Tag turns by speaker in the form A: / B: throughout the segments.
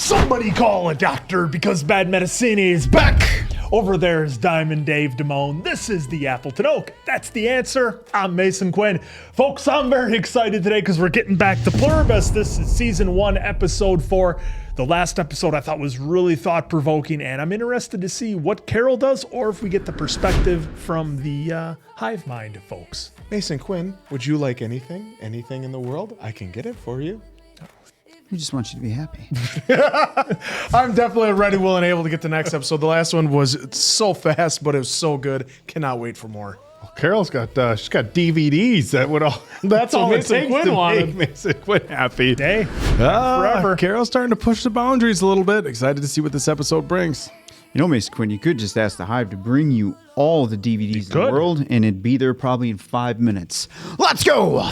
A: Somebody call a doctor because bad medicine is back. Over there is Diamond Dave Damone. This is the Appleton Oak. That's the answer. I'm Mason Quinn. Folks, I'm very excited today because we're getting back to Pluribus. This is season 1, episode 4. The last episode I thought was really thought-provoking, and I'm interested to see what Carol does or if we get the perspective from the hive mind folks.
B: Mason Quinn, would you like anything? Anything in the world? I can get it for you.
C: We just want you to be happy.
B: I'm definitely ready, willing, and able to get the next episode. The last one was so fast, but it was so good. Cannot wait for more.
D: Well, Carol's got she's got DVDs that would all.
B: That's
D: all
B: what
D: it
B: Mason
D: takes
B: Quinn
D: to
B: wanted.
D: make Mason Quinn happy.
A: Hey,
D: Forever. Carol's starting to push the boundaries a little bit. Excited to see what this episode brings.
C: You know, Mason Quinn, you could just ask the Hive to bring you all the DVDs in the world, and it'd be there probably in 5 minutes. Let's go!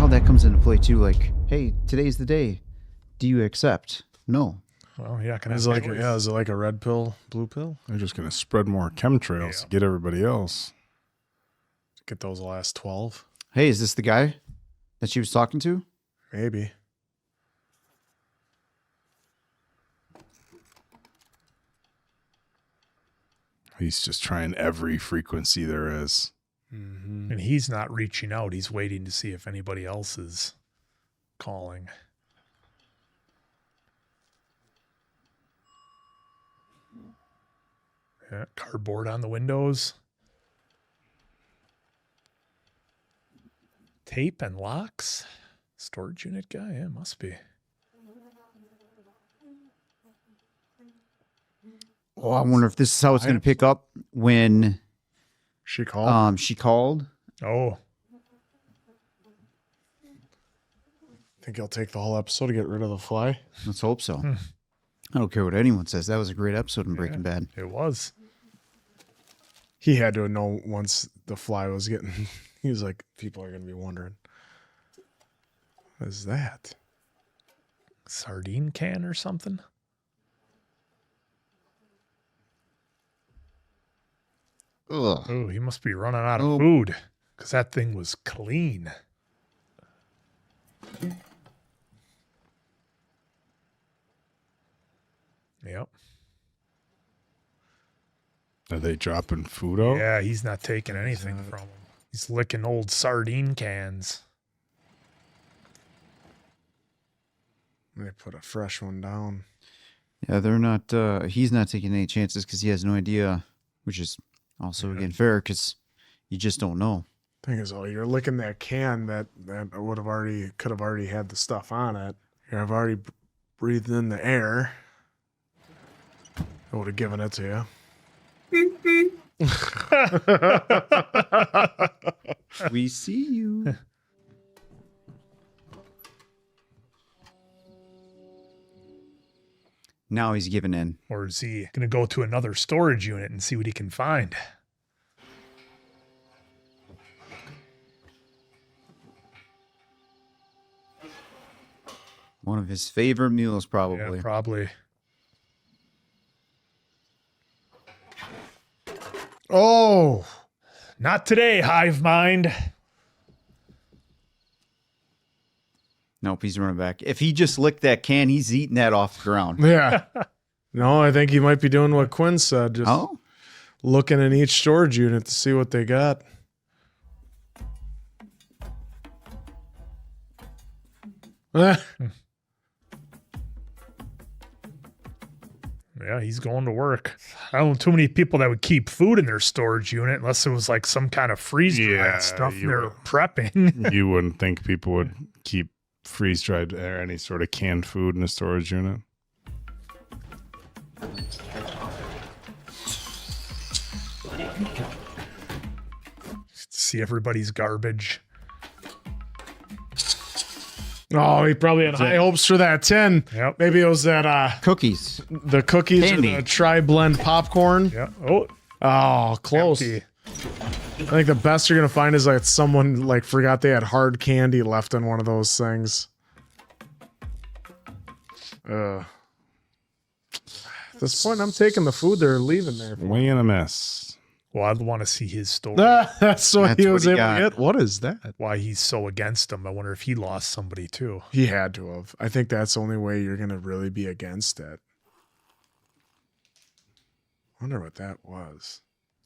C: That comes into play too, like, hey, today's the day. Do you accept? No.
A: well, yeah, can I
B: Is it like a red pill, blue pill?
D: They're just going to spread more chemtrails to get everybody else.
B: Get those last 12?
C: Hey, is this the guy that she was talking to?
B: Maybe.
D: He's just trying every frequency there is.
B: Mm-hmm.
A: And he's not reaching out. He's waiting to see if anybody else is calling. Yeah, cardboard on the windows. Tape and locks. Storage unit guy? Yeah, must be.
C: Oh, I wonder if this is how it's going to pick up when
B: She called?
C: she called.
A: Oh,
B: Think he'll take the whole episode to get rid of the fly?
C: Let's hope so. I don't care what anyone says. That was a great episode in Breaking Bad.
A: it was.
B: He had to know once the fly was getting... He was like, people are going to be wondering. What is that?
A: Sardine can or something?
C: Ugh.
A: Oh, he must be running out of food because that thing was clean. Yep.
D: Are they dropping food out?
A: Yeah, he's not taking anything from him. He's licking old sardine cans.
B: They put a fresh one down.
C: Yeah, they're not. He's not taking any chances because he has no idea, which is also again fair because you just don't know.
B: Thing is, you're licking that can that could have already had the stuff on it. I've already breathed in the air. I would have given it to you.
C: We see you. Now he's giving in.
A: Or is he going to go to another storage unit and see what he can find?
C: One of his favorite meals, probably.
A: Yeah, probably.
B: Oh!
A: Not today, hive mind.
C: Nope, he's running back. If he just licked that can, he's eating that off the ground.
B: Yeah. No, I think he might be doing what Quinn said. Just looking in each storage unit to see what they got.
A: Yeah, he's going to work. I don't know too many people that would keep food in their storage unit unless it was like some kind of freeze-dried stuff they're prepping.
D: You wouldn't think people would keep freeze-dried or any sort of canned food in a storage unit.
A: See everybody's garbage.
B: Oh, he probably had high hopes for that tin.
A: Yep.
B: Maybe it was that
C: Cookies.
B: the cookies
C: Candy.
B: or the tri-blend popcorn.
A: Yeah. Oh,
B: Oh, close.
A: empty.
B: I think the best you're gonna find is like someone like forgot they had hard candy left in one of those things. At this point, I'm taking the food they're leaving there.
D: Way in a mess.
A: Well, I'd want to see his story.
B: That's what he
C: what
B: was
C: he
B: able
C: got.
B: to get. What is that?
A: Why he's so against him. I wonder if he lost somebody too.
B: He had to have. I think that's the only way you're going to really be against it. Wonder what that was.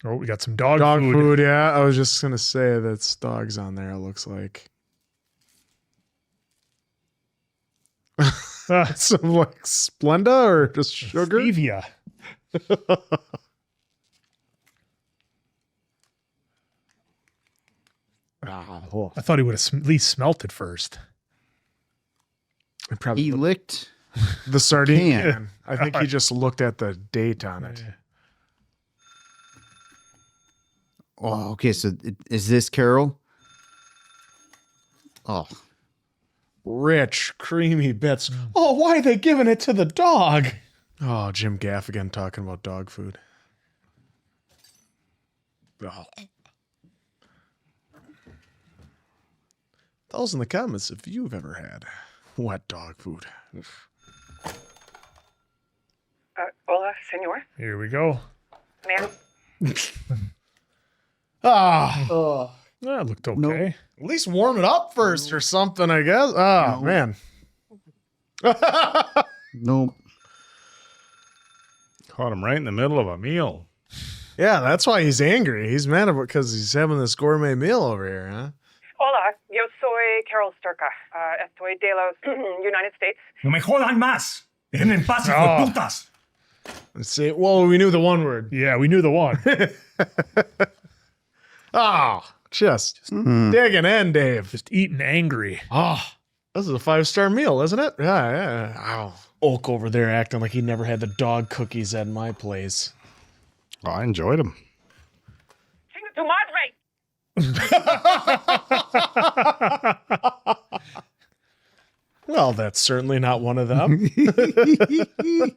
A: Oh, we got some dog
B: Dog
A: food.
B: food, yeah. I was just going to say that's dogs on there, it looks like. Some like Splenda or just sugar?
A: Stevia. I thought he would have at least smelt it first.
B: Probably
C: He licked.
B: the sardine
C: can.
B: can. I think he just looked at the date on it.
C: Oh, okay. So is this Carol? Oh,
B: Rich, creamy bits. Oh, why are they giving it to the dog? Oh, Jim Gaffigan talking about dog food. Oh. Tell us in the comments if you've ever had wet dog food.
E: Hola, senor.
A: Here we go.
E: Ma'am.
A: That looked okay.
C: Nope.
B: At least warm it up first or something, I guess. Oh, man.
C: nope.
D: Caught him right in the middle of a meal.
B: Yeah, that's why he's angry. He's mad about because he's having this gourmet meal over here, huh?
E: Hola, yo soy Carol Sturka. Estoy de los United States.
F: No me jodan más. Dejen en paz, hijo de putas.
B: Let's see. Well, we knew the one word.
A: Yeah, we knew the one.
B: Just digging in, Dave.
A: Just eating angry.
B: This is a 5-star meal, isn't it? Yeah. Oh, Oak over there acting like he never had the dog cookies at my place.
D: Oh, I enjoyed him.
E: Chinga tu madre!
B: Well, that's certainly not one of them.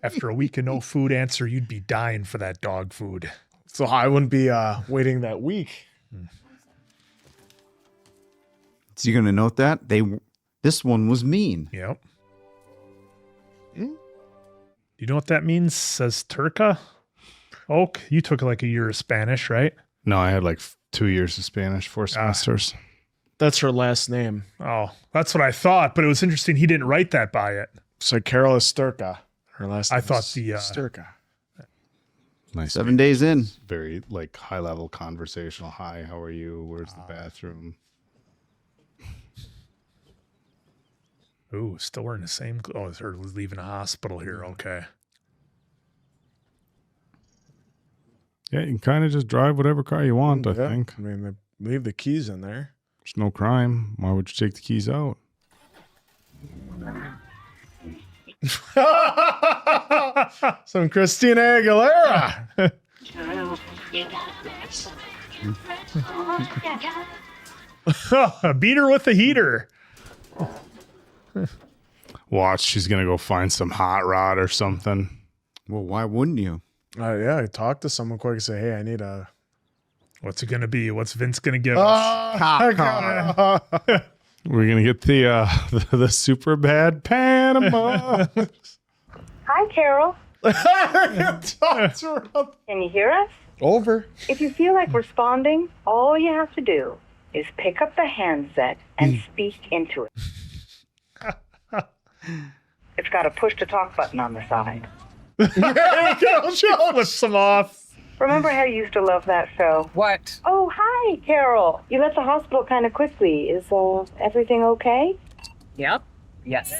A: After a week of no food answer, you'd be dying for that dog food.
B: So I wouldn't be waiting that week.
C: Is he going to note that? This one was mean.
A: Yep. You know what that means? Says Turca? Oak, you took like a year of Spanish, right?
D: No, I had like 2 years of Spanish, 4 semesters.
B: That's her last name.
A: Oh, that's what I thought, but it was interesting he didn't write that by it.
B: So Carol Sturka. Her last name
A: I thought
B: is
A: the,
B: Sturka.
D: Nice.
C: 7 days in.
D: Very like high level conversational. Hi, how are you? Where's the bathroom?
A: Ooh, still wearing the same. Oh, it's her leaving a hospital here. Okay.
D: Yeah, you can kind of just drive whatever car you want, I think.
B: I mean, they leave the keys in there.
D: There's no crime. Why would you take the keys out?
B: Some Christina Aguilera.
A: Beat her with the heater.
D: Watch, she's going to go find some hot rod or something.
C: Well, why wouldn't you?
B: Yeah, I talked to someone quick and say, hey, I need a...
A: What's it going to be? What's Vince going to give us?
C: Cop car.
D: We're going to get the super bad Panama.
E: Hi, Carol.
B: Talk to her.
E: Can you hear us?
B: Over.
E: If you feel like responding, all you have to do is pick up the handset and speak into it. It's got a push-to-talk button on the side.
A: Flip some off.
E: Remember how you used to love that show?
G: What?
E: Oh, hi, Carol. You left the hospital kind of quickly. Is everything okay?
G: Yep. Yes.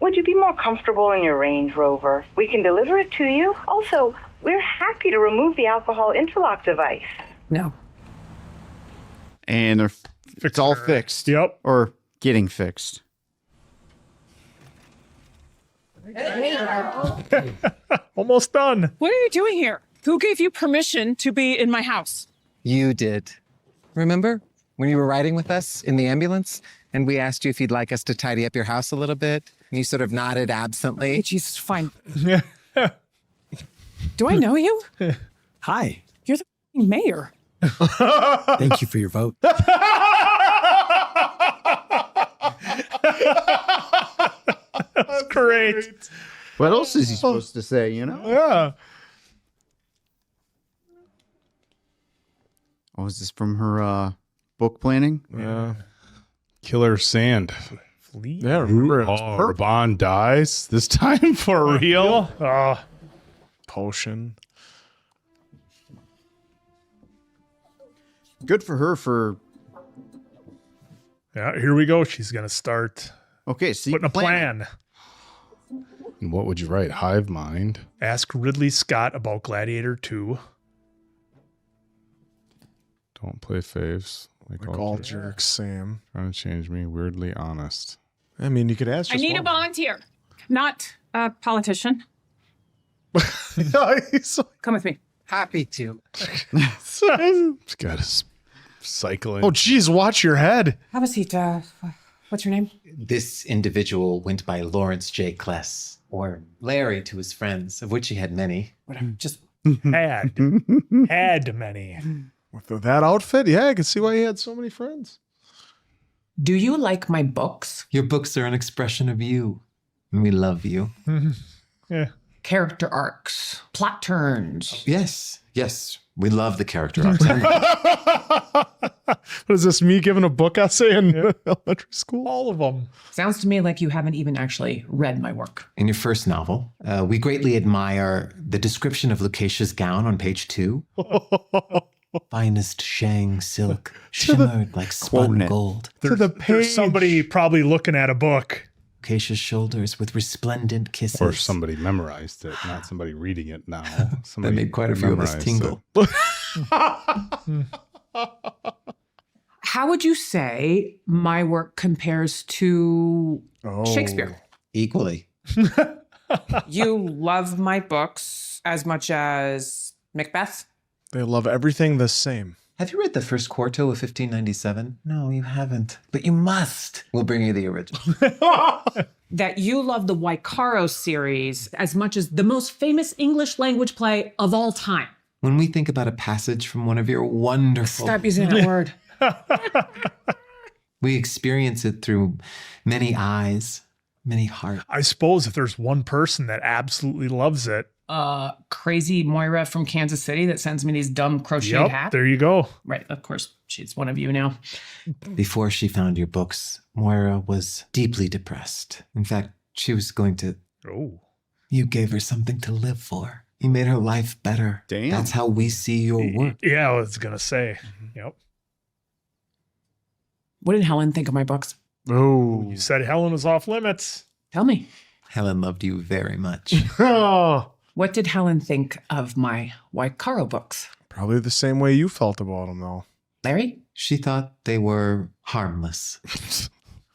E: Would you be more comfortable in your Range Rover? We can deliver it to you. Also, we're happy to remove the alcohol interlock device.
G: No.
C: And it's all fixed.
A: Yep.
C: Or getting fixed.
A: Almost done.
G: What are you doing here? Who gave you permission to be in my house?
H: You did. Remember when you were riding with us in the ambulance and we asked you if you'd like us to tidy up your house a little bit? And you sort of nodded absently.
G: Hey, Jesus, fine. Do I know you?
F: Hi.
G: You're the f***ing mayor.
F: Thank you for your vote.
A: That's great.
C: What else is he supposed to say, you know?
B: Yeah.
C: Oh, is this from her book planning?
B: Yeah.
D: Killer sand.
A: Fleet.
B: Yeah, remember it's
D: Oh,
B: purple.
D: Raban dies this time for real.
B: Potion.
C: Good for her for...
A: Yeah, here we go. She's gonna start
C: Okay, see,
A: putting a plan.
D: And what would you write? Hive mind.
A: Ask Ridley Scott about Gladiator 2.
D: Don't play faves.
B: Like all jerks, Sam.
D: Trying to change me. Weirdly honest.
B: I mean, you could ask
G: I
B: just
G: need a
B: one.
G: volunteer, not a politician.
B: He's like,
G: Come with me.
H: Happy to.
D: It's got to cycle in.
B: oh, geez, watch your head.
G: Have a seat. What's your name?
H: This individual went by Lawrence J. Kless, or Larry to his friends, of which he had many.
G: Whatever. Just
A: Had many.
B: With that outfit, yeah, I can see why he had so many friends.
G: do you like my books?
H: Your books are an expression of you. And we love you.
A: Yeah.
G: Character arcs, plot turns.
H: Yes, yes. We love the character arcs.
B: What is this, me giving a book essay in elementary school?
A: All of them.
G: Sounds to me like you haven't even actually read my work.
H: In your first novel, we greatly admire the description of Lucasia's gown on page 2. Finest Shang silk, shimmered like spun
C: it.
H: gold.
A: There's somebody probably looking at a book.
H: Lucasia's shoulders with resplendent kisses.
D: Or somebody memorized it, not somebody reading it now.
H: That
D: Somebody
H: made quite a few of us
D: memorized
H: tingle.
G: How would you say my work compares to Shakespeare?
H: Equally.
G: You love my books as much as Macbeth?
B: They love everything the same.
H: Have you read the first quarto of 1597? No, you haven't. But you must. We'll bring you the original.
G: That you love the Waikaro series as much as the most famous English language play of all time.
H: When we think about a passage from one of your wonderful...
G: Stop using that word.
H: We experience it through many eyes, many hearts.
A: I suppose if there's one person that absolutely loves it.
G: Crazy Moira from Kansas City that sends me these dumb crocheted
A: Yep,
G: hats.
A: there you go.
G: Right, of course, she's one of you now.
H: Before she found your books, Moira was deeply depressed. In fact, she was going to...
A: Oh.
H: You gave her something to live for. You made her life better.
C: Damn.
H: That's how we see your work.
A: Yeah, I was gonna say. Yep.
G: What did Helen think of my books?
B: Oh.
A: You said Helen was off limits.
G: Tell me.
H: Helen loved you very much.
B: Oh.
G: What did Helen think of my Waikaro books?
B: Probably the same way you felt about him, though.
G: Larry?
H: She thought they were harmless.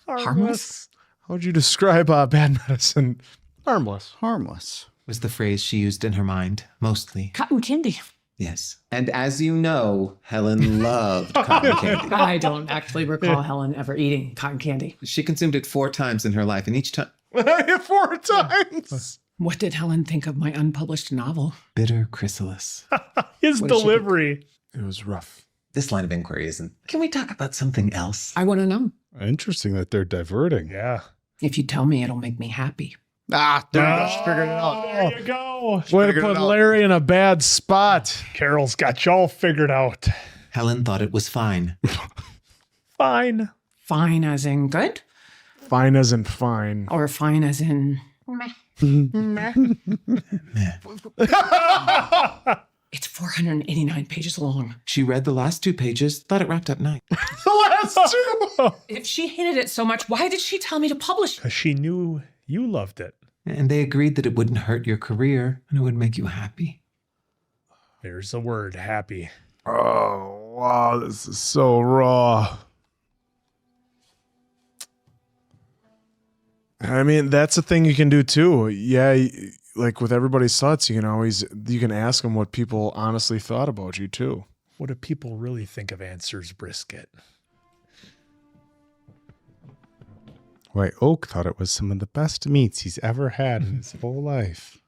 G: Harmless?
B: How would you describe bad medicine? Harmless.
C: Harmless.
H: Was the phrase she used in her mind, mostly.
G: Cotton candy.
H: Yes. And as you know, Helen loved cotton candy.
G: I don't actually recall Helen ever eating cotton candy.
H: She consumed it 4 times in her life, and each time...
B: 4 times.
G: What did Helen think of my unpublished novel?
H: Bitter chrysalis.
A: His
G: What did she
A: delivery.
B: It was rough.
H: This line of inquiry isn't... Can we talk about something else?
G: I want to know.
D: Interesting that they're diverting.
A: Yeah.
G: If you tell me, it'll make me happy.
C: Ah, there you go. She figured it out.
A: There you go.
B: Way to
C: figured
B: put
C: it out.
B: Larry in a bad spot.
A: Carol's got y'all figured out.
H: Helen thought it was fine.
A: Fine.
G: Fine as in good?
B: Fine as in fine.
G: Or fine as in... It's 489 pages long.
H: She read the last 2 pages, thought it wrapped up nice.
B: The last 2.
G: If she hated it so much, why did she tell me to publish it?
A: Because she knew you loved it.
H: And they agreed that it wouldn't hurt your career and it would make you happy.
A: There's the word, happy.
B: Oh, wow. This is so raw. I mean, that's a thing you can do too. Yeah, like with everybody's thoughts, you can ask them what people honestly thought about you too.
A: What do people really think of Answer's brisket?
D: Why, Oak thought it was some of the best meats he's ever had in his whole life.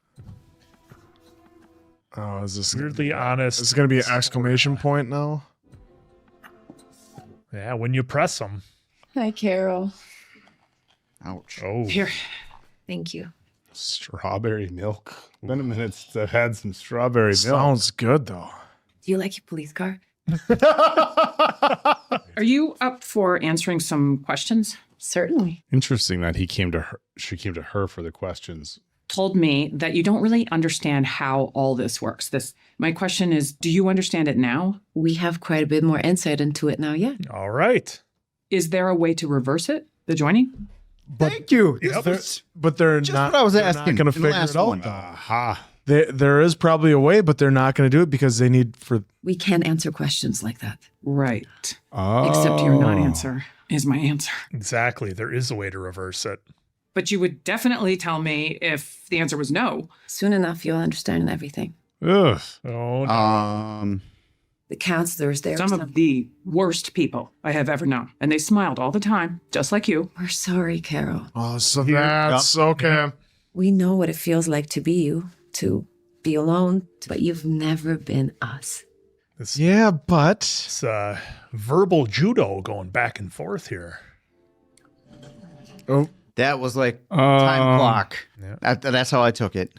B: Oh, is this
A: Weirdly honest.
B: Is this going to be an exclamation point now?
A: Yeah, when you press them.
I: Hi, Carol.
C: Ouch.
A: Oh.
G: Here.
I: Thank you.
D: Strawberry milk. Been a minute since I've had some strawberry milk.
B: Sounds good though.
I: Do you like your police car?
G: Are you up for answering some questions?
I: Certainly.
D: Interesting that he came to her. She came to her for the questions.
G: Told me that you don't really understand how all this works. My question is, do you understand it now?
I: We have quite a bit more insight into it now, yeah.
A: All right.
G: Is there a way to reverse it? The joining?
C: Thank you.
B: But they're
C: Just
B: not.
C: what I was
B: they're
C: asking
B: Not going
C: in
B: to
C: the
B: figure
C: last
B: it out.
C: one.
D: Aha.
B: There is probably a way, but they're not going to do it because they need for.
I: We can't answer questions like that.
G: Right.
D: Oh.
G: Except your non-answer is my answer.
A: Exactly. There is a way to reverse it.
G: But you would definitely tell me if the answer was no.
I: Soon enough, you'll understand everything.
D: Ugh.
A: Oh, no.
I: The counselors there.
G: Some of the worst people I have ever known. And they smiled all the time, just like you.
I: We're sorry, Carol.
B: Oh, so that's okay.
I: We know what it feels like to be you, to be alone, but you've never been us.
B: Yeah, but
A: It's verbal judo going back and forth here.
B: oh,
C: That was like time clock.
A: Yeah.
C: That's how I took it.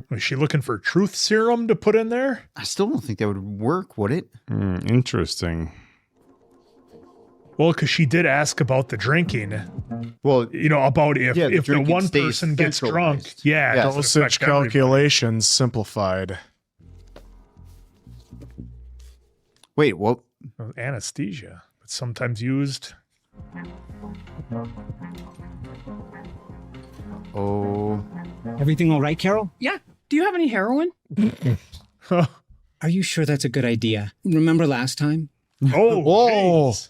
A: Was she looking for truth serum to put in there?
C: I still don't think that would work, would it?
D: Interesting.
A: Well, because she did ask about the drinking.
C: Well,
A: You know, about if
C: Yeah, the
A: the
C: drinking
A: one
C: stays
A: person gets drunk.
C: centralized.
A: Yeah. it
C: Yeah.
A: doesn't
B: dosage
A: affect everybody.
B: calculations simplified.
C: wait, what?
A: Anesthesia. But sometimes used.
C: Oh,
F: Everything all right, Carol?
G: Yeah. Do you have any heroin?
F: Are you sure that's a good idea? Remember last time?
A: Oh,
B: Whoa.
A: jeez.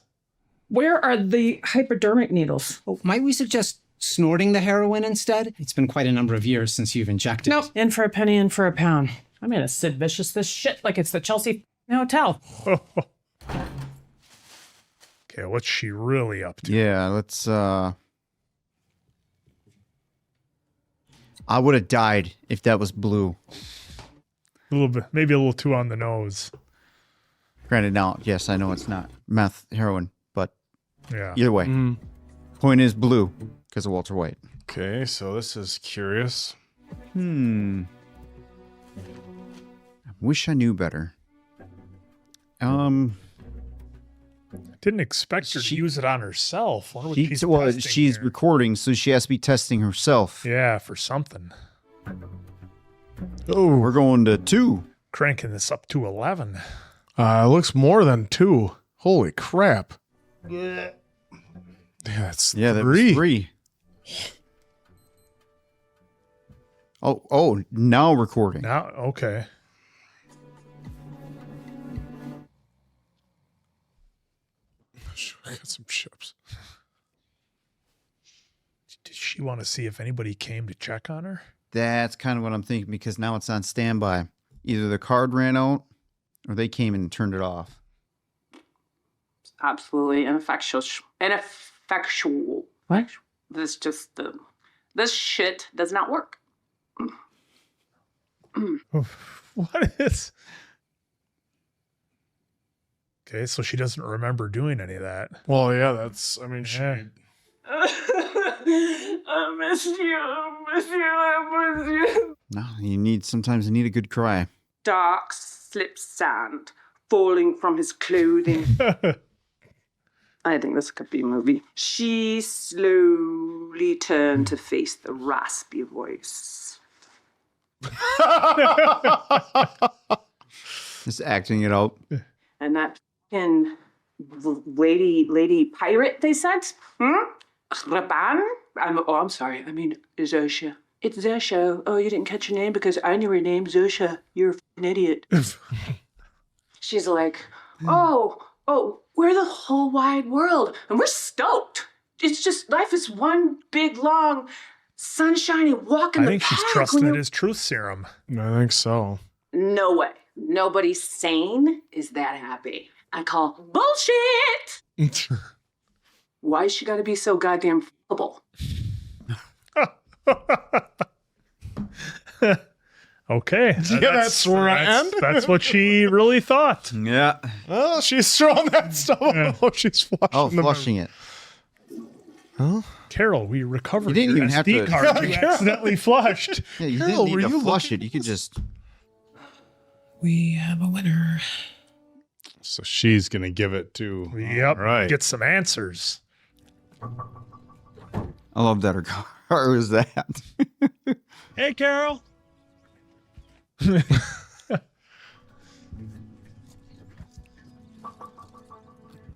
G: Where are the hypodermic needles?
F: Oh, might we suggest snorting the heroin instead? It's been quite a number of years since you've injected.
G: Nope. In for a penny, in for a pound. I'm gonna Sid Vicious this shit like it's the Chelsea Hotel.
A: Okay, what's she really up to?
C: yeah. Let's. I would have died if that was blue.
A: A little bit, maybe a little too on the nose.
C: Granted, now, yes, I know it's not meth, heroin, but
A: Yeah.
C: either way, point is blue because of Walter White.
D: Okay, so this is curious.
C: I wish I knew better.
A: Didn't expect her to use it on herself. Wonder what she's
C: Well,
A: testing
C: she's
A: here.
C: recording, so she has to be testing herself.
A: Yeah, for something.
C: Oh, we're going to 2.
A: Cranking this up to 11.
B: It looks more than 2. Holy crap. Yeah, that's
C: Yeah, that
B: 3.
C: was 3. Oh, now recording.
A: Now, okay.
B: I got some chips.
A: Did she want to see if anybody came to check on her?
C: That's kind of what I'm thinking because now it's on standby. Either the card ran out or they came in and turned it off.
G: Absolutely ineffectual. Ineffectual. What? This shit does not work.
A: What is? Okay, so she doesn't remember doing any of that.
B: Well, yeah, that's, I mean,
A: Yeah.
G: I miss you. I miss you.
C: No, sometimes you need a good cry.
G: Dark slip sand falling from his clothing. I think this could be a movie. She slowly turned to face the raspy voice.
C: Just acting it out.
G: And that fucking lady pirate they sent? Raban? I'm sorry. I mean, Zosha. It's Zosha. Oh, you didn't catch your name because I knew her name, Zosha. You're a fucking idiot. She's like, oh, we're the whole wide world. And we're stoked. It's just, life is one big, long, sunshiny walk in
A: I
G: the
A: think she's
G: park
A: trusting
G: when
A: it
G: you're-
A: as truth serum.
B: I think so.
G: No way. Nobody sane is that happy. I call bullshit. Why she gotta be so goddamn fuckable?
A: Okay.
B: that's where I end.
A: That's what she really thought.
C: Yeah.
B: Oh, she's throwing that stuff. Oh, she's flushing.
C: Oh,
B: the-
C: flushing it.
B: Huh?
A: Carol, we recovered
C: You didn't
A: your
C: even have
A: SD
C: to-
A: card you accidentally flushed.
C: Yeah, you
B: Carol,
C: didn't
B: were
C: need to
B: you
C: flush it. You could just.
F: We have a winner.
D: So she's gonna give it to.
A: Yep.
D: Right.
A: Get some answers.
C: I love that her car was that.
A: Hey, Carol.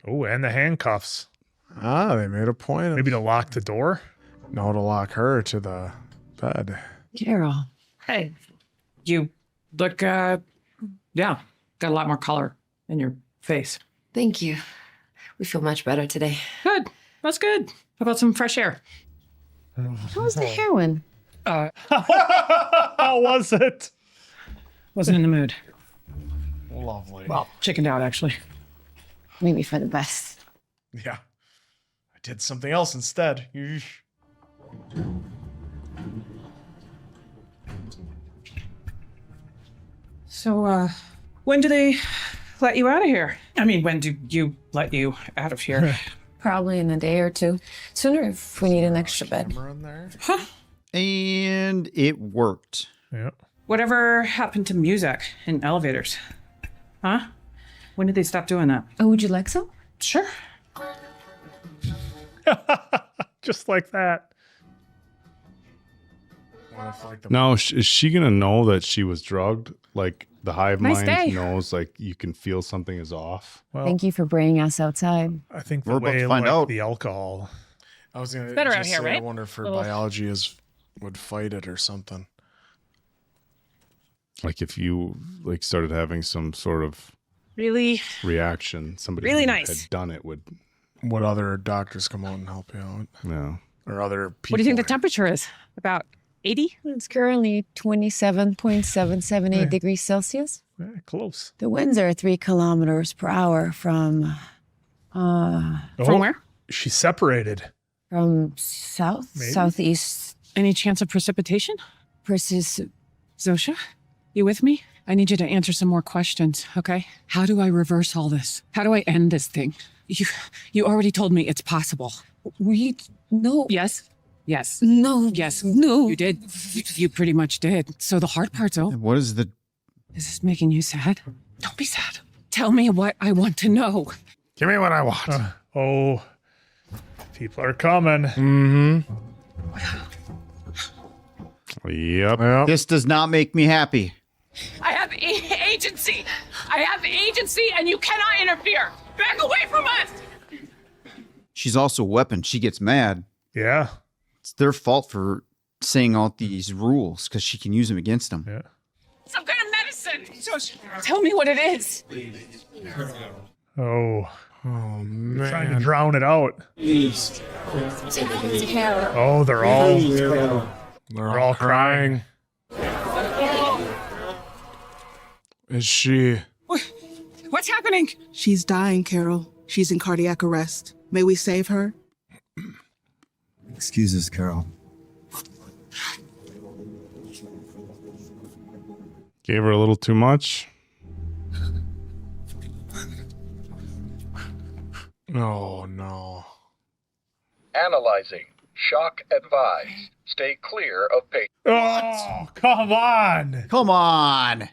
A: Oh, and the handcuffs.
B: Ah, they made a point. Of,
A: Maybe to lock the door.
B: no, to lock her to the bed.
I: Carol.
F: Hey, you look, got a lot more color in your face.
I: Thank you. We feel much better today.
F: Good. That's good. How about some fresh air?
I: How was the heroin?
A: How was it?
F: Wasn't in the mood.
B: Lovely.
F: Well, chickened out, actually.
I: Maybe for the best.
B: Yeah. I did something else instead. Yeesh.
G: So, when do they let you out of here? I mean, when do you let you out of here?
I: Probably in a day or two. Sooner if we need an extra bed.
B: Camera in there.
C: And it worked.
A: Yeah.
G: Whatever happened to music in elevators? Huh? When did they stop doing that?
I: Oh, would you like some?
G: Sure.
A: Just like that.
B: What if, like, the
D: Now, is she gonna know that she was drugged? Like the hive
I: Nice
D: mind
I: day.
D: knows, like you can feel something is off.
A: Well,
I: Thank you for bringing us outside.
A: I think
C: We're
A: the
C: about
A: way
C: to find
A: like
C: out.
A: the alcohol.
B: I was gonna
G: better
B: just
G: out here,
B: say,
G: right?
B: I wonder if her
G: Little-
B: biology would fight it or something.
D: Like if you like started having some sort of
G: Really?
D: reaction, somebody
G: Really
D: who
G: nice.
D: had done it would.
B: Would other doctors come out and help you out,
D: Yeah.
B: or other people?
G: What do you think the temperature is? About 80?
I: It's currently 27.778 degrees Celsius.
A: Close.
I: The winds are 3 kilometers per hour from
G: From where?
A: She's separated.
I: south,
A: Maybe.
I: southeast.
G: Any chance of precipitation?
I: Versus
G: Zosha, you with me? I need you to answer some more questions, okay? How do I reverse all this? How do I end this thing? You already told me it's possible.
I: we no
G: Yes? Yes.
I: no
G: Yes.
I: no.
G: You did. You pretty much did. So the hard part's over.
C: What is the.
G: Is this making you sad? Don't be sad. Tell me what I want to know.
B: Give me what I want.
A: Oh, people are coming.
D: Yep.
B: Yep.
C: This does not make me happy.
G: I have agency. I have agency, and you cannot interfere. Back away from us.
C: She's also a weapon. She gets mad.
A: Yeah.
C: It's their fault for saying all these rules because she can use them against them.
A: Yeah.
G: Some kind of medicine. So tell me what it is.
A: Oh,
B: Oh
A: trying to
B: man.
A: drown it out. Oh, they're all
B: They're all crying. Is she?
G: What's happening?
J: She's dying, Carol. She's in cardiac arrest. May we save her?
K: Excuse us, Carol.
D: Gave her a little too much.
B: Oh no.
L: Analyzing. Shock advised. Stay clear of patient.
A: Oh, come on.
C: Come on.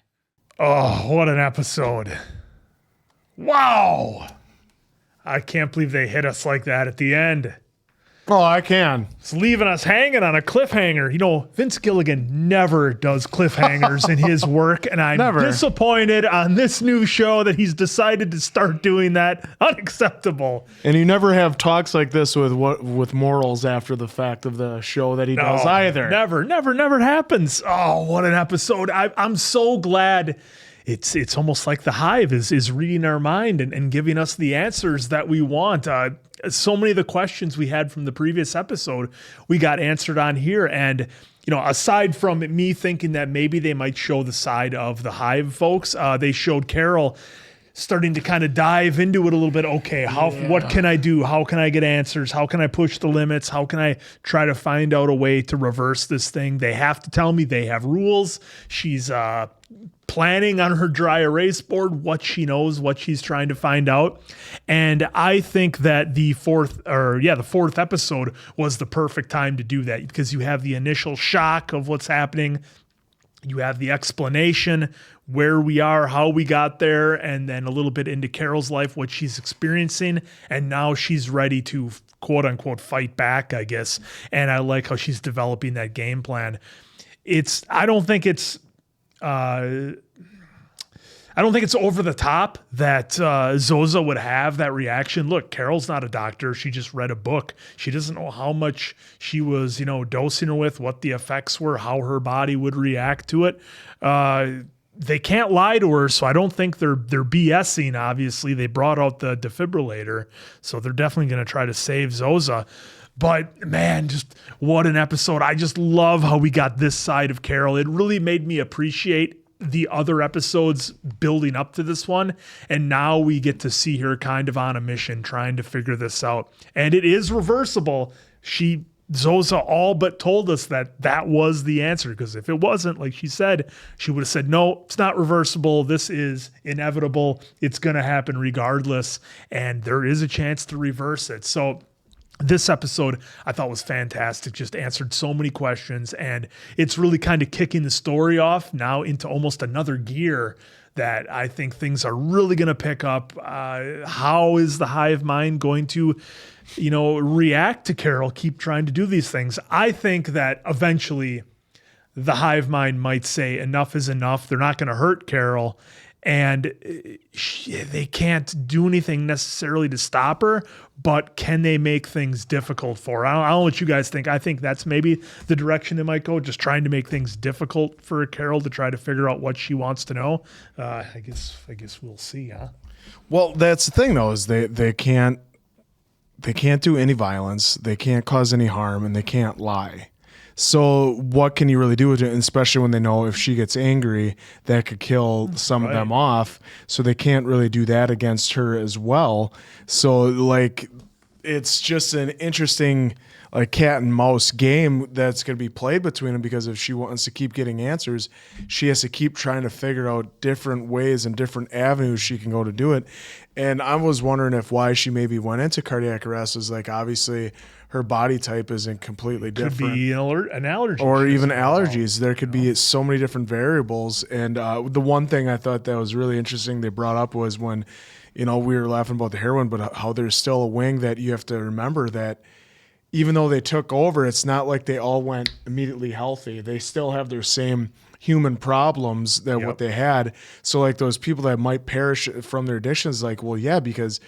A: Oh, what an episode. Wow. I can't believe they hit us like that at the end.
B: Oh, I can.
A: It's leaving us hanging on a cliffhanger. You know, Vince Gilligan never does cliffhangers in his work, and I'm
B: Never.
A: disappointed on this new show that he's decided to start doing that. Unacceptable.
B: And you never have talks like this with morals after the fact of the show that he does
A: No,
B: either.
A: Never happens. Oh, what an episode. I'm so glad it's almost like the hive is reading our mind and giving us the answers that we want. So many of the questions we had from the previous episode, we got answered on here. And, you know, aside from me thinking that maybe they might show the side of the hive folks, they showed Carol starting to kind of dive into it a little bit. Okay, what can I do? How can I get answers? How can I push the limits? How can I try to find out a way to reverse this thing? They have to tell me they have rules. She's planning on her dry erase board what she knows, what she's trying to find out. And I think that the fourth episode was the perfect time to do that, because you have the initial shock of what's happening. You have the explanation, where we are, how we got there, and then a little bit into Carol's life, what she's experiencing. And now she's ready to quote unquote fight back, I guess. And I like how she's developing that game plan. I don't think it's over the top that Zoza would have that reaction. Look, Carol's not a doctor. She just read a book. She doesn't know how much she was, dosing her with, what the effects were, how her body would react to it. They can't lie to her, so I don't think they're BSing, obviously. They brought out the defibrillator, so they're definitely going to try to save Zoza. But man, just what an episode. I just love how we got this side of Carol. It really made me appreciate the other episodes building up to this one. And now we get to see her kind of on a mission trying to figure this out. And it is reversible. Zoza all but told us that was the answer, because if it wasn't, like she said, she would have said, no, it's not reversible. This is inevitable. It's going to happen regardless. And there is a chance to reverse it. So this episode I thought was fantastic, just answered so many questions, and it's really kind of kicking the story off now into almost another gear that I think things are really going to pick up. How is the hive mind going to, react to Carol, keep trying to do these things? I think that eventually the hive mind might say enough is enough. They're not going to hurt Carol, and they can't do anything necessarily to stop her, but can they make things difficult for her? I don't know what you guys think. I think that's maybe the direction they might go, just trying to make things difficult for Carol to try to figure out what she wants to know. I guess we'll see, huh?
B: Well, that's the thing, though, is they can't do any violence, they can't cause any harm, and they can't lie. So what can you really do with it? And especially when they know if she gets angry, that could kill some of them off. So they can't really do that against her as well. So it's just an interesting cat and mouse game that's going to be played between them, because if she wants to keep getting answers, she has to keep trying to figure out different ways and different avenues she can go to do it. And I was wondering if why she maybe went into cardiac arrest is obviously her body type isn't completely different.
A: Could be an allergy.
B: Or even allergies. There could be so many different variables. And the one thing I thought that was really interesting they brought up was when, we were laughing about the heroin, but how there's still a wing that you have to remember that even though they took over, it's not like they all went immediately healthy. They still have their same human problems that what they had. So those people that might perish from their addictions, well, yeah, because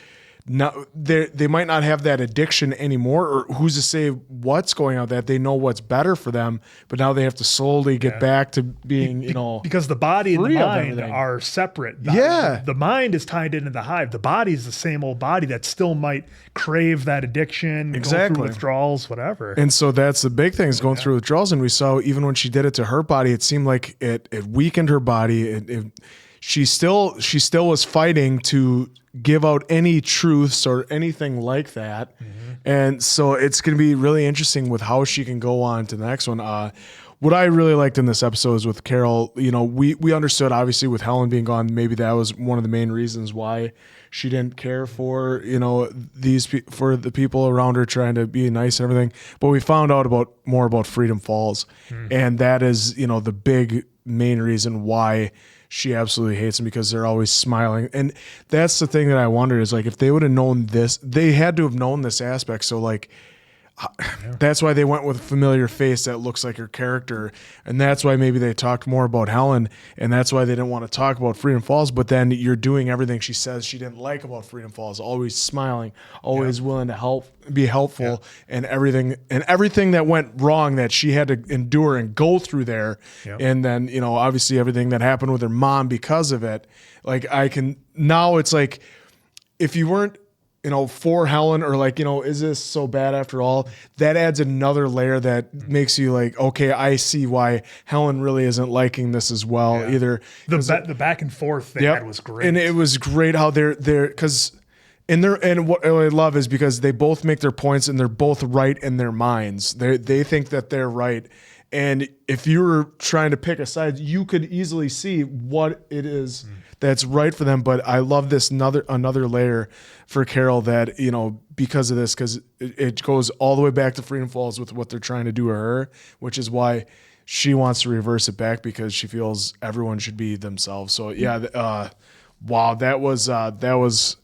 B: they might not have that addiction anymore, or who's to say what's going on, that they know what's better for them, but now they have to slowly get back to being,
A: because the body and the mind are separate. The mind is tied into the hive. The body is the same old body that still might crave that addiction, go through withdrawals, whatever.
B: And so that's the big thing, is going through withdrawals. And we saw even when she did it to her body, it seemed like it weakened her body. She still was fighting to give out any truths or anything like that. Mm-hmm. And so it's going to be really interesting with how she can go on to the next one. What I really liked in this episode is with Carol, we understood obviously with Helen being gone, maybe that was one of the main reasons why she didn't care for, for the people around her trying to be nice and everything. But we found out more about Freedom Falls. Mm-hmm. And that is, the big main reason why she absolutely hates them, because they're always smiling. And that's the thing that I wonder is if they would have known this, they had to have known this aspect. So that's why they went with a familiar face that looks like her character. And that's why maybe they talked more about Helen, and that's why they didn't want to talk about Freedom Falls. But then you're doing everything she says she didn't like about Freedom Falls, always smiling, always willing to be helpful, and everything that went wrong that she had to endure and go through there. And then, obviously everything that happened with her mom because of it. It's if you weren't, for Helen, or is this so bad after all? That adds another layer that makes you okay, I see why Helen really isn't liking this as well either.
A: The back and forth they had was great.
B: And it was great how they're because And what I love is because they both make their points and they're both right in their minds. They think that they're right. And if you were trying to pick a side, you could easily see what it is that's right for them. But I love this another layer for Carol that, you know, because of this, because it goes all the way back to Freedom Falls with what they're trying to do to her, which is why she wants to reverse it back because she feels everyone should be themselves. So yeah, wow, that was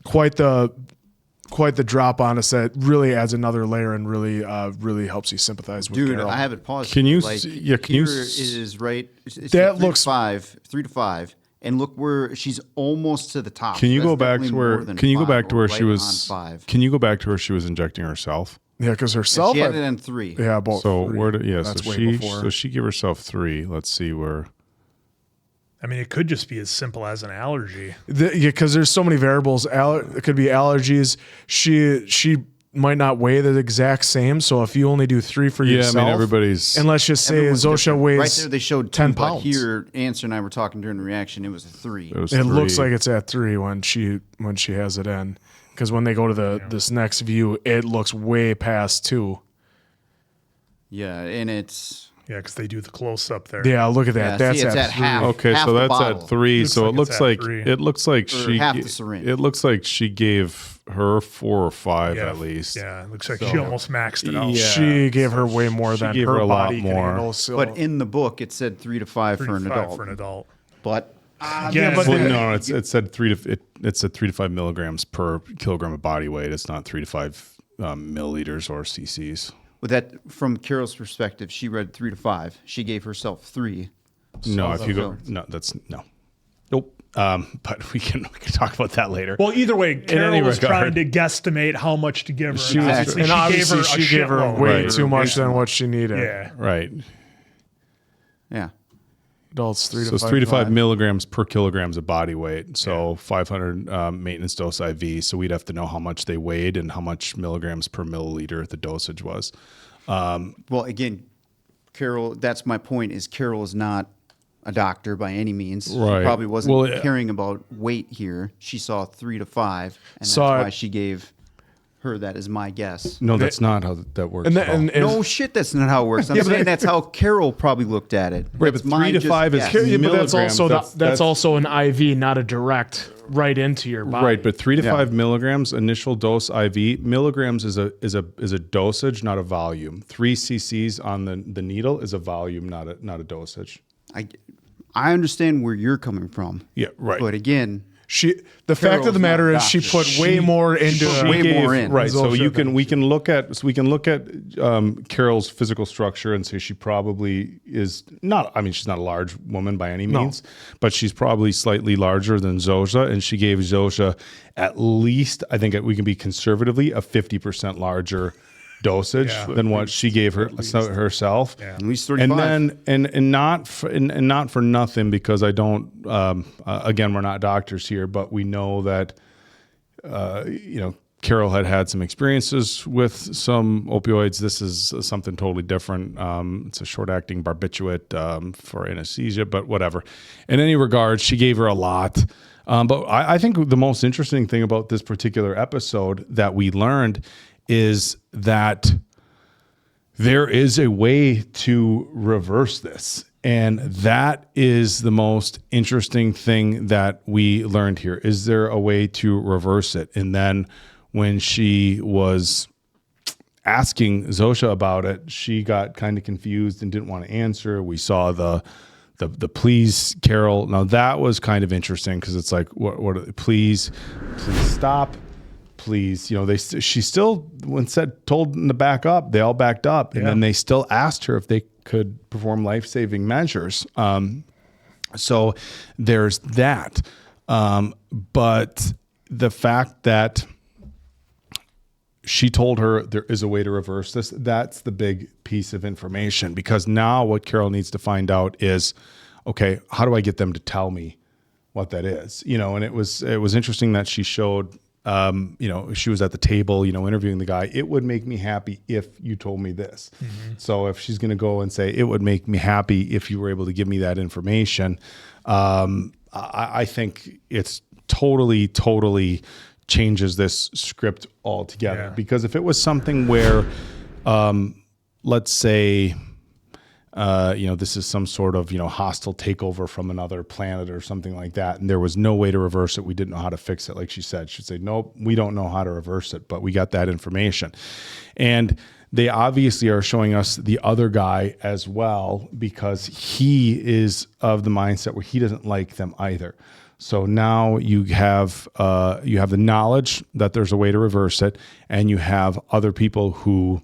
B: quite the drop on us that really adds another layer and really helps you sympathize with
C: Dude,
B: Carol.
C: I have it paused.
D: Can you
C: like,
D: yeah, can you
C: here it is right. It's
B: That
C: 3
B: looks-
C: to 5, 3 to 5, and look where she's almost to the top.
D: Can you
C: That's
D: go back
C: definitely
D: to where?
C: more than
D: Can you go
C: 5
D: back to
C: or
D: where
C: right
D: she was?
C: on 5.
D: Can you go back to where she was injecting herself?
B: Yeah, because herself.
C: She had it in 3.
B: Yeah, both.
D: So
B: three.
D: where? Yeah,
B: That's
D: so
B: way
D: she
B: before.
D: so she gave herself 3. Let's see where.
A: I mean, it could just be as simple as an allergy.
B: Because there's so many variables. It could be allergies. She might not weigh the exact same. So if you only do 3 for yourself,
D: I mean everybody's.
B: and let's just say
C: Everyone's
B: Zosha
C: different.
B: weighs
C: right there. They showed
B: 10
C: 2, but
B: pounds.
C: here, Answer and I were talking during the reaction. It was a 3.
D: It was
B: It looks
D: 3.
B: like it's at 3 when she has it in. Because when they go to this next view, it looks way past 2.
C: Yeah, and it's
A: Yeah, because they do the close up there.
B: Yeah, look at
C: Yeah,
B: that. That's
C: see, it's
B: at
C: at
B: 3.
C: half.
D: Okay,
C: half
D: so
C: the
D: that's
C: bottle.
D: at 3.
A: Looks
D: So
A: like
D: it looks
A: it's at
D: like
A: 3.
D: it looks like
C: Or
D: she.
C: half the syringe.
D: It looks like she gave her 4 or 5
A: Yeah,
D: at least.
A: Yeah, it looks like she almost maxed it out.
D: Yeah.
B: She gave her way more
D: She
B: than
D: gave
B: her
D: her a lot
B: body can
D: more.
B: handle. So.
C: But in the book, it said 3 to 5 for an
A: 35
C: adult.
A: For an adult.
C: But
A: Again,
B: but
D: Well,
B: then-
D: no, it said 3 to 5 milligrams per kilogram of body weight. It's not 3 to 5 milliliters or cc's.
C: with that, from Carol's perspective, she read 3 to 5. She gave herself 3.
D: No, if you go, no, that's no, nope. But we can talk about that later.
A: Well, either way, Carol
D: any
A: was
D: regard.
A: trying to guestimate how much to give her.
D: She
A: and
D: was-
A: obviously
B: and obviously she gave her
A: shitload.
B: way
D: Right.
B: too much than what she needed.
A: Yeah.
D: Right.
C: Yeah.
B: Adults 3
D: So
B: to
D: it's
B: 5.
D: 3 to 5 milligrams per kilograms of body weight. So 500 maintenance dose IV. So we'd have to know how much they weighed and how much milligrams per milliliter the dosage was.
C: Well, again, Carol, that's my point, is Carol is not a doctor by any means.
D: Right.
C: She probably wasn't
D: Well, yeah.
C: caring about weight here. She saw 3 to 5, and that's
B: Saw it-
C: why she gave her that is my guess.
D: No, that's not how that works.
B: And,
D: at all.
C: No shit, that's not how it works. I'm saying that's how Carol probably looked at it.
D: Right,
C: That's
D: but
C: my
D: 3 to
C: just
D: 5 is
C: guess.
B: Yeah, but that's
D: milligrams.
B: also that's also an IV, not a direct right into your body.
D: Right, but 3 to
C: Yeah.
D: 5 milligrams initial dose IV. Milligrams is a dosage, not a volume. 3 cc's on the needle is a volume, not a dosage.
C: I understand where you're coming from.
D: Yeah, right.
C: But again,
B: The fact of the
C: Carol's
B: matter
C: not
B: is
C: a
B: she
C: doctor.
B: put way more into
C: put way more in.
D: Right, so
B: Zosha
D: we can look at Carol's physical structure and say she probably is not. I mean, she's not a large woman by any means, but she's probably slightly larger than Zosha, and she gave Zosha at least, I think we can be conservatively, a 50% larger dosage than what she gave herself.
C: at least 35.
D: And then and not for nothing, because I don't. Again, we're not doctors here, but we know that Carol had some experiences with some opioids. This is something totally different. It's a short-acting barbiturate for anesthesia, but whatever. In any regard, she gave her a lot. But I think the most interesting thing about this particular episode that we learned is that there is a way to reverse this. And that is the most interesting thing that we learned here. Is there a way to reverse it? And then when she was asking Zosha about it, she got kind of confused and didn't want to answer. We saw the please, Carol. Now that was kind of interesting, because it's like, what please stop. Please, she still, when told them to back up, they all backed up, and then they still asked her if they could perform life-saving measures. So there's that. But the fact that she told her there is a way to reverse this, that's the big piece of information, because now what Carol needs to find out is, okay, how do I get them to tell me what that is? And it was interesting that she showed, she was at the table, interviewing the guy. It would make me happy if you told me this. Mm-hmm. So if she's going to go and say, it would make me happy if you were able to give me that information, I think it's totally changes this script altogether. Because if it was something where, let's say, this is some sort of, hostile takeover from another planet or something like that, and there was no way to reverse it, we didn't know how to fix it, like she said, she'd say, nope, we don't know how to reverse it, but we got that information. And they obviously are showing us the other guy as well, because he is of the mindset where he doesn't like them either. So now you have the knowledge that there's a way to reverse it, and you have other people who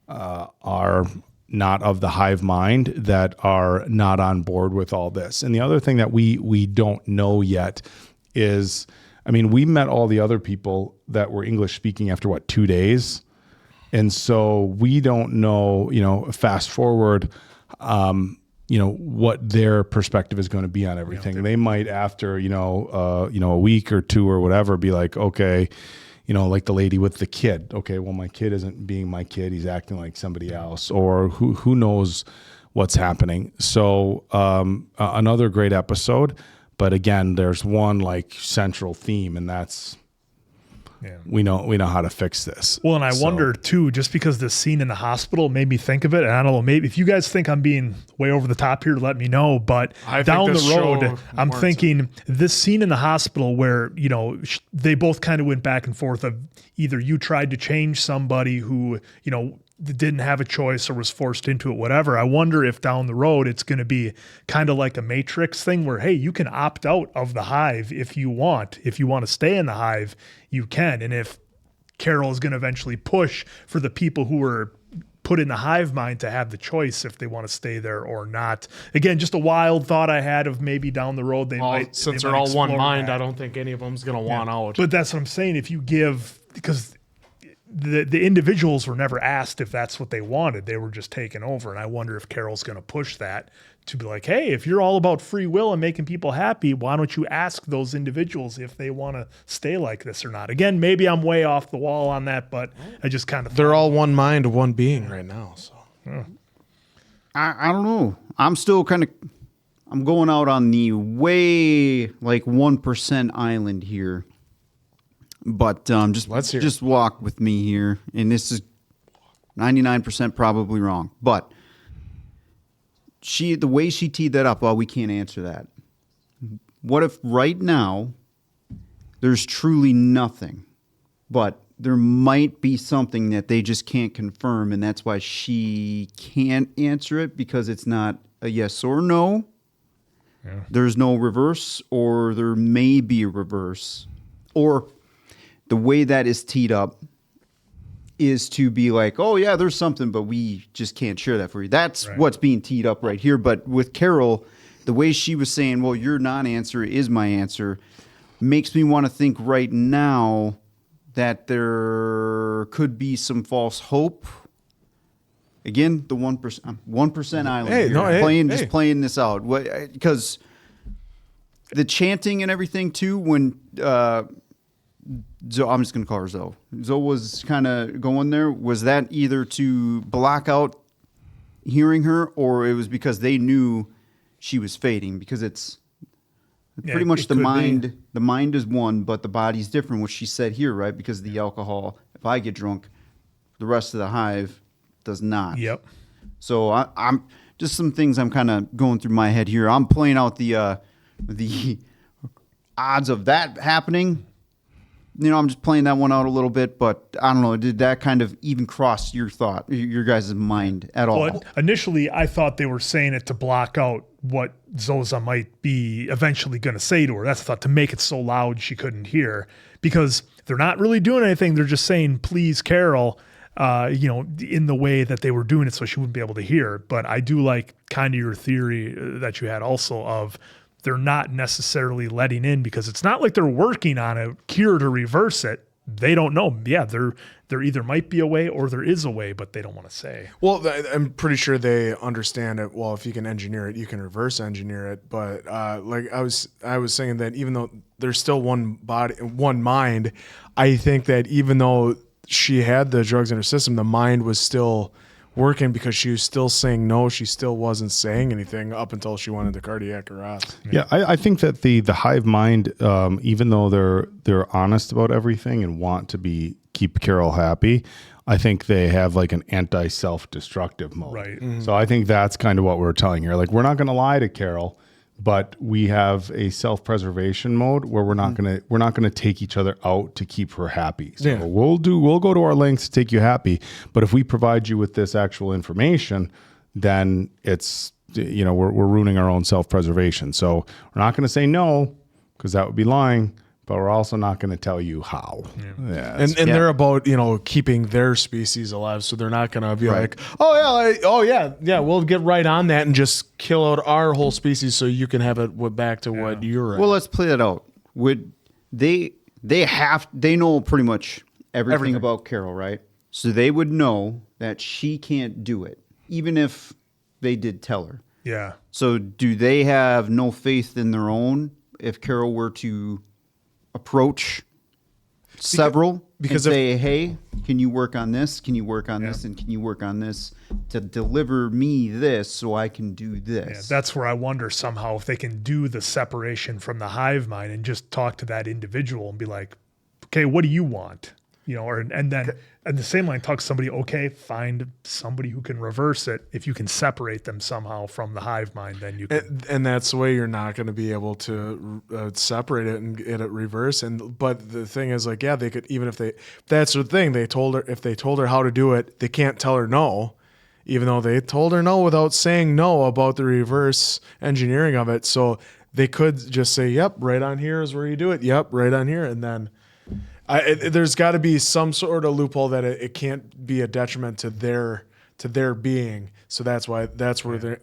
D: are not of the hive mind, that are not on board with all this. And the other thing that we don't know yet is, we met all the other people that were English speaking after 2 days. And so we don't know, fast forward, what their perspective is going to be on everything. They might, after, a week or two or whatever, be like, okay, like the lady with the kid. Okay, well, my kid isn't being my kid. He's acting like somebody else, or who knows what's happening. So another great episode. But again, there's one central theme, and that's, we know how to fix this.
A: Well, and I wonder too, just because this scene in the hospital made me think of it, and I don't know, maybe if you guys think I'm being way over the top here, let me know, but down the road, I'm thinking this scene in the hospital where, they both kind of went back and forth of either you tried to change somebody who, didn't have a choice or was forced into it, whatever. I wonder if down the road it's going to be kind of like a Matrix thing where, hey, you can opt out of the hive if you want. If you want to stay in the hive, you can. And if Carol is going to eventually push for the people who were put in the hive mind to have the choice if they want to stay there or not. Again, just a wild thought I had of maybe down the road
K: since they're all one mind, I don't think any of them's going to want out.
A: But that's what I'm saying. If you give, because the individuals were never asked if that's what they wanted. They were just taken over. And I wonder if Carol's going to push that to be like, hey, if you're all about free will and making people happy, why don't you ask those individuals if they want to stay like this or not? Again, maybe I'm way off the wall on that, but I just kind of
B: they're all one mind, one being right now. So
C: I don't know. I'm still I'm going out on the way 1% island here. But just walk with me here, and this is 99% probably wrong. But the way she teed that up, we can't answer that. What if right now there's truly nothing, but there might be something that they just can't confirm, and that's why she can't answer it, because it's not a yes or no. Yeah. There's no reverse, or there may be a reverse, or the way that is teed up is to be like, oh, yeah, there's something, but we just can't share that for you. That's what's being teed up right here. But with Carol, the way she was saying, well, your non-answer is my answer, makes me want to think right now that there could be some false hope. Again, the 1% island. Hey, just playing this out. Because the chanting and everything, too, when... Zoe, I'm just going to call her Zoe. Zoe was kind of going there. Was that either to block out hearing her, or it was because they knew she was fading? Because it's pretty much the mind. Be. The mind is one, but the body's different, which she said here, right? Because the alcohol, if I get drunk, the rest of the hive does not.
A: Yep.
C: So I'm just some things I'm kind of going through my head here. I'm playing out the odds of that happening. I'm just playing that one out a little bit, but I don't know. Did that kind of even cross your guys' mind at all?
A: Well, initially, I thought they were saying it to block out what Zoza might be eventually going to say to her. That's the thought, to make it so loud she couldn't hear, because they're not really doing anything. They're just saying, please, Carol, in the way that they were doing it so she wouldn't be able to hear. But I do like kind of your theory that you had also of, they're not necessarily letting in, because it's not like they're working on a cure to reverse it. They don't know. Yeah, there either might be a way or there is a way, but they don't want to say.
B: Well, I'm pretty sure they understand it. Well, if you can engineer it, you can reverse engineer it. But I was saying that even though there's still one body, one mind, I think that even though she had the drugs in her system, the mind was still working because she was still saying no. She still wasn't saying anything up until she went into cardiac arrest.
D: Yeah, I think that the hive mind, even though they're honest about everything and want to keep Carol happy, I think they have like an anti-self-destructive mode.
A: Right.
D: So I think that's kind of what we're telling here. Like, we're not going to lie to Carol, but we have a self-preservation mode where we're not gonna take each other out to keep her happy. So we'll go to our lengths to take you happy. But if we provide you with this actual information, then it's we're ruining our own self-preservation. So we're not gonna say no, because that would be lying. But we're also not going to tell you how.
B: And they're about, keeping their species alive. So they're not going to be like, oh yeah, we'll get right on that and just kill out our whole species so you can have it back to what you're at.
C: Well, let's play it out. Would they know pretty much everything about Carol, right? So they would know that she can't do it, even if they did tell her.
A: Yeah.
C: So do they have no faith in their own if Carol were to approach several and say, hey, can you work on this? Can you work on this? And can you work on this to deliver me this so I can do this?
A: Yeah, that's where I wonder somehow if they can do the separation from the hive mind and just talk to that individual and be like, okay, what do you want? And then and the same line, talk to somebody, okay, find somebody who can reverse it. If you can separate them somehow from the hive mind, then you can.
B: And that's the way you're not going to be able to separate it and get it reverse. But the thing is, like, they could, even if that's the thing, if they told her how to do it, they can't tell her no, even though they told her no without saying no about the reverse engineering of it. So they could just say, yep, right on here is where you do it. Yep, right on here. And then there's got to be some sort of loophole that it can't be a detriment to their being. So that's where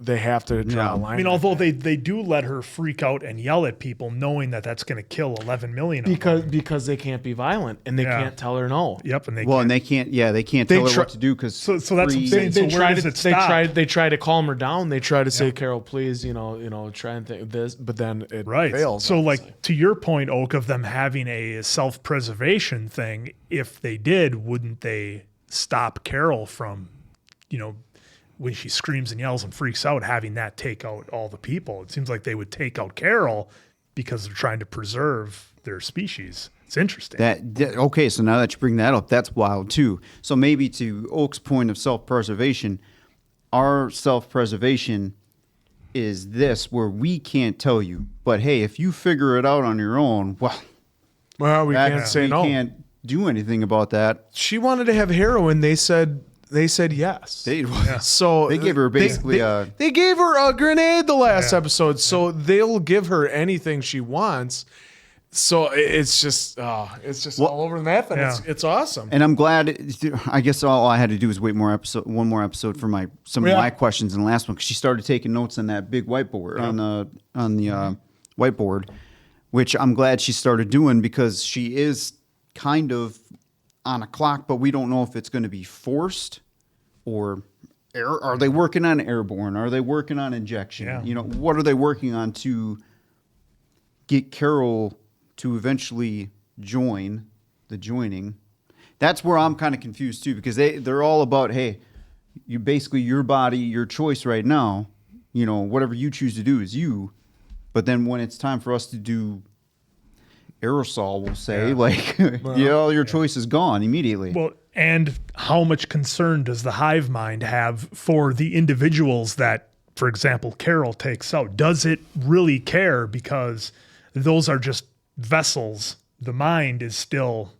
B: they have to draw a line.
A: I mean, although they do let her freak out and yell at people, knowing that that's going to kill 11 million.
B: Because they can't be violent and they can't tell her no.
A: Yep, and they
C: can't tell her what to do because
A: so that's what I'm saying. So where does it stop?
B: They try to calm her down. They try to say, Carol, please, try and think this, but then it fails.
A: So like to your point, Oak, of them having a self-preservation thing, if they did, wouldn't they stop Carol from, when she screams and yells and freaks out, having that take out all the people? It seems like they would take out Carol because they're trying to preserve their species. It's interesting.
C: Okay, so now that you bring that up, that's wild too. So maybe to Oak's point of self-preservation, our self-preservation is this, where we can't tell you, but hey, if you figure it out on your own,
B: we can't say no.
C: We can't do anything about that.
B: She wanted to have heroin. They said yes. So
C: they gave her basically
B: they gave her a grenade the last episode. So they'll give her anything she wants. So it's just all over the map, and it's awesome.
C: And I'm glad. I guess all I had to do was wait one more episode for some of my questions in the last one, because she started taking notes on that big whiteboard on the whiteboard, which I'm glad she started doing, because she is kind of on a clock, but we don't know if it's going to be forced or are they working on airborne? Are they working on injection?
A: Yeah.
C: What are they working on to get Carol to eventually join the joining? That's where I'm kind of confused too, because they're all about, hey, you basically your body, your choice right now, whatever you choose to do is you. But then when it's time for us to do aerosol, we'll say, your choice is gone immediately.
A: Well, and how much concern does the hive mind have for the individuals that, for example, Carol takes out? Does it really care? Because those are just vessels. The mind is still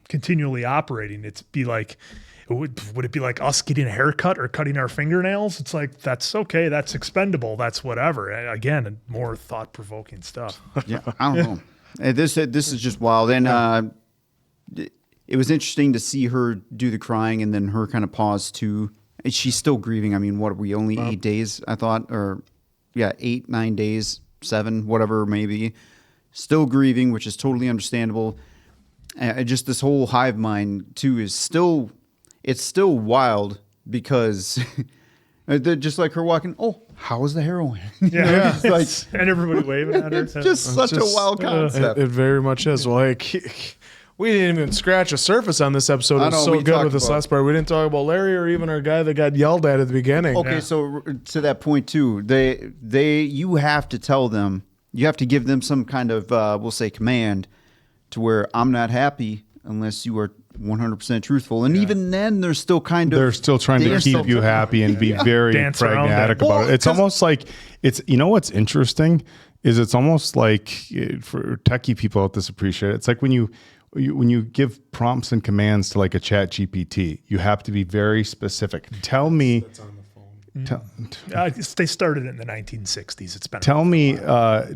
A: continually operating. Would it be like us getting a haircut or cutting our fingernails? It's like, that's okay. That's expendable. That's whatever. Again, more thought-provoking stuff.
C: Yeah, I don't know. This is just wild. And it was interesting to see her do the crying and then her kind of pause too. And she's still grieving. I mean, what are we, only 8 days, I thought? Or 8, 9 days, 7, whatever maybe. Still grieving, which is totally understandable. Just this whole hive mind too is still wild, because they're just like her walking, oh, how was the heroin?
A: Yeah. And everybody waving at her.
C: It's just such a wild concept.
B: It very much is. Well, We didn't even scratch the surface on this episode. It was so good with this last part. We didn't talk about Larry or even our guy that got yelled at the beginning.
C: Okay, so to that point too, you have to tell them, you have to give them some kind of, we'll say, command to where I'm not happy unless you are 100% truthful. And even then, they're still trying to keep you happy and be very
D: pragmatic about it. It's almost like what's interesting is it's almost like for techie people out this appreciate it. It's like when you give prompts and commands to like a chat GPT, you have to be very specific. Tell me.
A: They started in the 1960s. It's been.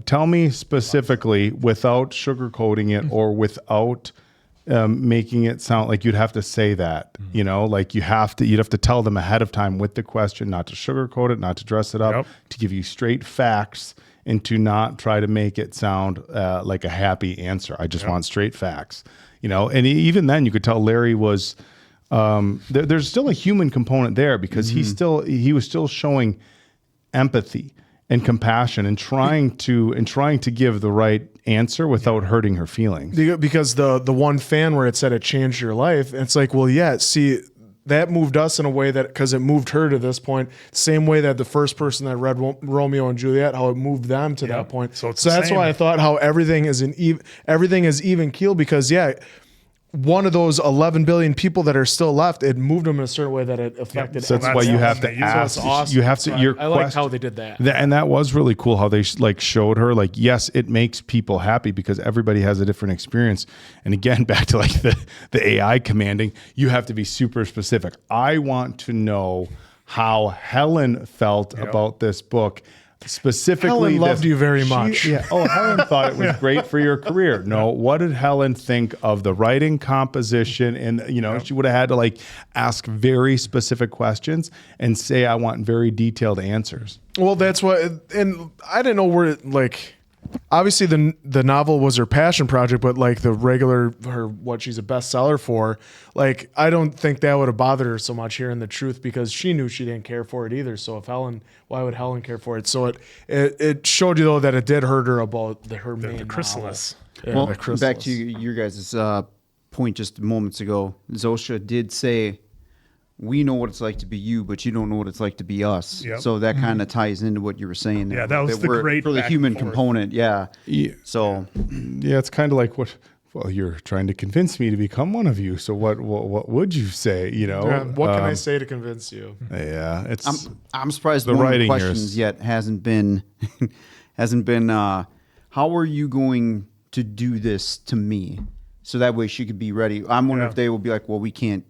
D: Tell me specifically without sugarcoating it or without making it sound like you'd have to say that. Like you'd have to tell them ahead of time with the question, not to sugarcoat it, not to dress it up, to give you straight facts. And to not try to make it sound like a happy answer. I just want straight facts, And even then, you could tell Larry was. There's still a human component there because he was still showing empathy and compassion and trying to give the right answer without hurting her feelings.
B: Because the one fan where it said it changed your life, it's like, well, yeah, see. That moved us in a way that, because it moved her to this point, same way that the first person that read Romeo and Juliet, how it moved them to that point. So that's why I thought how everything is even keel, because one of those 11 billion people that are still left, it moved them in a certain way that it affected.
D: So that's why you have to ask.
B: So awesome.
D: You have to.
B: I liked how they did that.
D: And that was really cool how they showed her yes, it makes people happy because everybody has a different experience. And again, back to the AI commanding, you have to be super specific. I want to know how Helen felt about this book. Specifically,
B: Helen loved you very much.
D: Helen thought it was great for your career. No, what did Helen think of the writing, composition, and she would have had to ask very specific questions and say, "I want very detailed answers."
B: Well, that's what, and I didn't know where obviously the novel was her passion project, but the regular what she's a bestseller for, I don't think that would have bothered her so much hearing the truth because she knew she didn't care for it either. So why would Helen care for it? So it showed you though that it did hurt her about her main
A: the chrysalis.
C: Well, back to your guys' point just moments ago, Zosha did say, we know what it's like to be you, but you don't know what it's like to be us. Yep. So that kind of ties into what you were saying.
A: Yeah, that was the great
C: for the human component. Yeah. So
D: it's kind of like well, you're trying to convince me to become one of you. So what would you say?
B: What can I say to convince you?
D: Yeah, it's.
C: I'm surprised
D: the
C: one of the
D: writing
C: questions yet hasn't been how are you going to do this to me? So that way she could be ready. I'm wondering if they will be like, well, we can't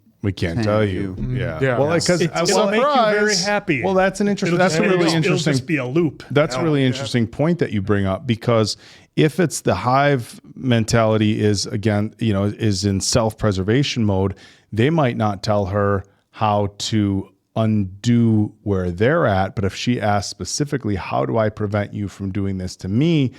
C: tell you.
D: Yeah. Well, because
A: it'll make you very happy.
D: Well, that's an interesting. That's a really interesting.
A: It'll just be a loop.
D: That's a really interesting point that you bring up because if it's the hive mentality is in self-preservation mode, they might not tell her how to undo where they're at. But if she asks specifically, "How do I prevent you from doing this to me?"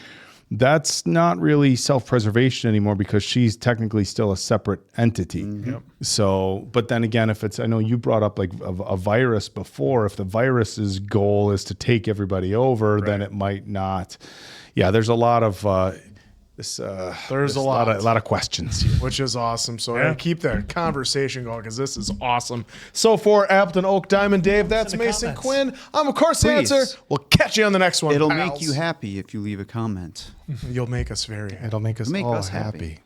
D: That's not really self-preservation anymore because she's technically still a separate entity.
A: Yep.
D: So, but then again, if it's, I know you brought up a virus before, if the virus's goal is to take everybody over, then it might not. Yeah, there's a lot of, there's a lot of questions here.
B: Which is awesome. So keep the conversation going because this is awesome. So for Appleton Oak Diamond Dave, that's Mason Quinn. I'm of course Answer. We'll catch you on the next one.
C: It'll
B: pals.
C: make you happy if you leave a comment.
B: You'll make us very happy.
D: It'll make us all happy.